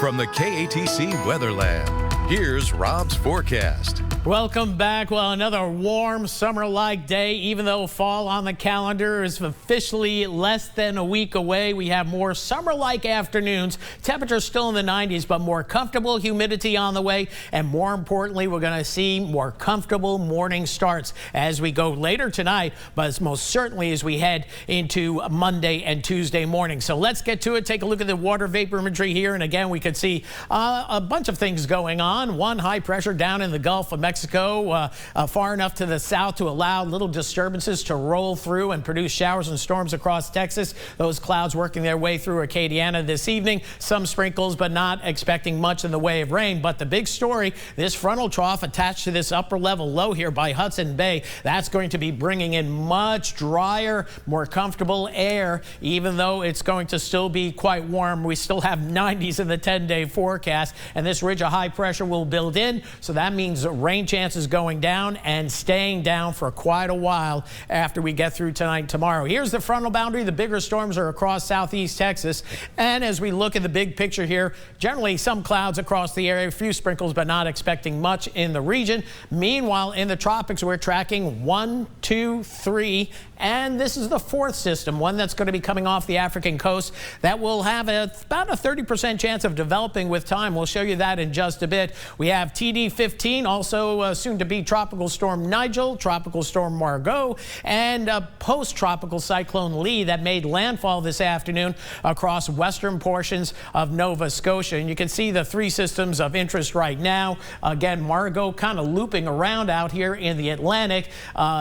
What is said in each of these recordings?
From the KATC Weatherland, here's Rob's forecast. Welcome back. Well, another warm summer-like day. Even though fall on the calendar is officially less than a week away, we have more summer-like afternoons. Temperatures still in the 90s, but more comfortable, humidity on the way. And more importantly, we're going to see more comfortable morning starts as we go later tonight, but most certainly as we head into Monday and Tuesday morning. So let's get to it. Take a look at the water vapor imagery here. And again, we could see a bunch of things going on. One, high pressure down in the Gulf of Mexico, far enough to the south to allow little disturbances to roll through and produce showers and storms across Texas. Those clouds working their way through Acadiana this evening. Some sprinkles, but not expecting much in the way of rain. But the big story, this frontal trough attached to this upper level low here by Hudson Bay, that's going to be bringing in much drier, more comfortable air, even though it's going to still be quite warm. We still have 90s in the 10-day forecast, and this ridge of high pressure will build in, so that means rain chances going down and staying down for quite a while after we get through tonight and tomorrow. Here's the frontal boundary. The bigger storms are across southeast Texas, and as we look at the big picture here, generally some clouds across the area, a few sprinkles, but not expecting much in the region. Meanwhile, in the tropics, we're tracking 1, 2, 3, and this is the fourth system, one that's going to be coming off the African coast that will have about a 30% chance of developing with time. We'll show you that in just a bit. We have TD15, also soon to be Tropical Storm Nigel, Tropical Storm Margot, and post-tropical cyclone Lee that made landfall this afternoon across western portions of Nova Scotia. And you can see the three systems of interest right now. Again, Margot kind of looping around out here in the Atlantic.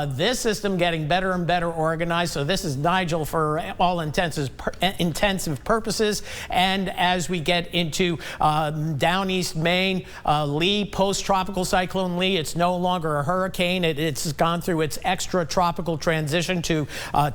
This system getting better and better organized. So this is Nigel for all intensive purposes. And as we get into down east Maine, Lee, post-tropical cyclone Lee, it's no longer a hurricane. It's gone through its extra-tropical transition to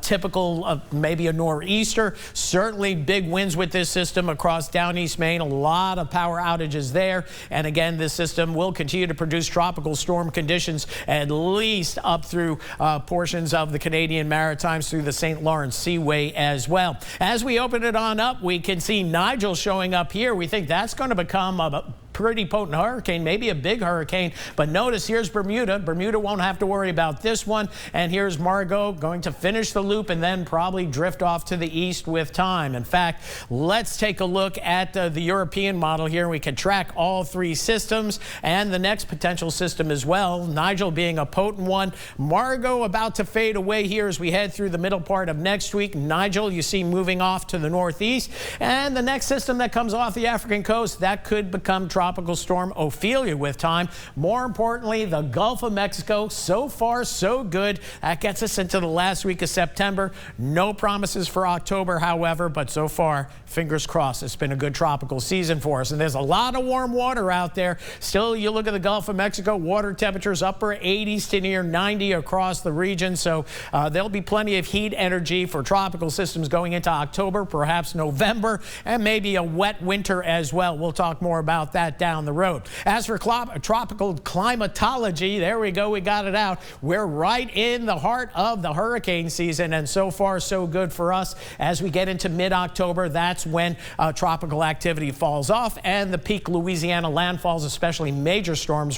typical maybe a nor'easter. Certainly big winds with this system across down east Maine. A lot of power outages there. And again, this system will continue to produce tropical storm conditions at least up through portions of the Canadian Maritimes through the St. Lawrence Seaway as well. As we open it on up, we can see Nigel showing up here. We think that's going to become a pretty potent hurricane, maybe a big hurricane. But notice here's Bermuda. Bermuda won't have to worry about this one. And here's Margot going to finish the loop and then probably drift off to the east with time. In fact, let's take a look at the European model here. We can track all three systems and the next potential system as well. Nigel being a potent one. Margot about to fade away here as we head through the middle part of next week. Nigel, you see moving off to the northeast. And the next system that comes off the African coast, that could become Tropical Storm Ophelia with time. More importantly, the Gulf of Mexico, so far so good. That gets us into the last week of September. No promises for October, however, but so far, fingers crossed, it's been a good tropical season for us. And there's a lot of warm water out there. Still, you look at the Gulf of Mexico, water temperatures upper 80s to near 90 across the region. So there'll be plenty of heat energy for tropical systems going into October, perhaps November, and maybe a wet winter as well. We'll talk more about that down the road. As for tropical climatology, there we go, we got it out. We're right in the heart of the hurricane season, and so far so good for us. As we get into mid-October, that's when tropical activity falls off and the peak Louisiana landfalls, especially major storms,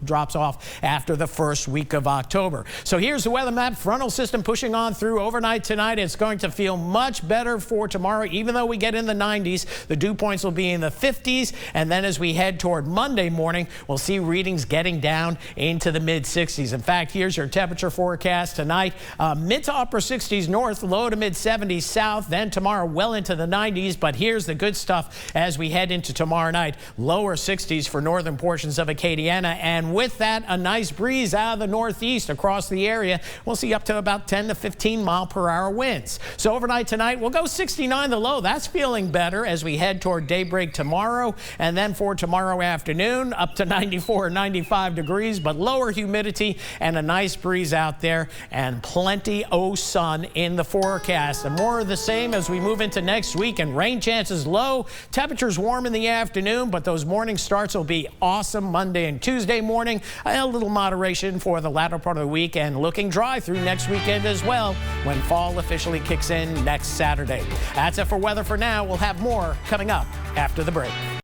drops off after the first week of October. So here's the weather map. Frontal system pushing on through overnight tonight. It's going to feel much better for tomorrow. Even though we get in the 90s, the dew points will be in the 50s. And then as we head toward Monday morning, we'll see readings getting down into the mid-60s. In fact, here's your temperature forecast tonight. Mid to upper 60s north, low to mid 70s south. Then tomorrow well into the 90s. But here's the good stuff as we head into tomorrow night. Lower 60s for northern portions of Acadiana, and with that, a nice breeze out of the northeast across the area. We'll see up to about 10 to 15 mile per hour winds. So overnight tonight, we'll go 69 the low. That's feeling better as we head toward daybreak tomorrow. And then for tomorrow afternoon, up to 94 or 95 degrees, but lower humidity and a nice breeze out there and plenty of sun in the forecast. And more of the same as we move into next week, and rain chances low. Temperatures warm in the afternoon, but those morning starts will be awesome Monday and Tuesday morning. A little moderation for the latter part of the week, and looking dry through next weekend as well when fall officially kicks in next Saturday. That's it for weather for now. We'll have more coming up after the break.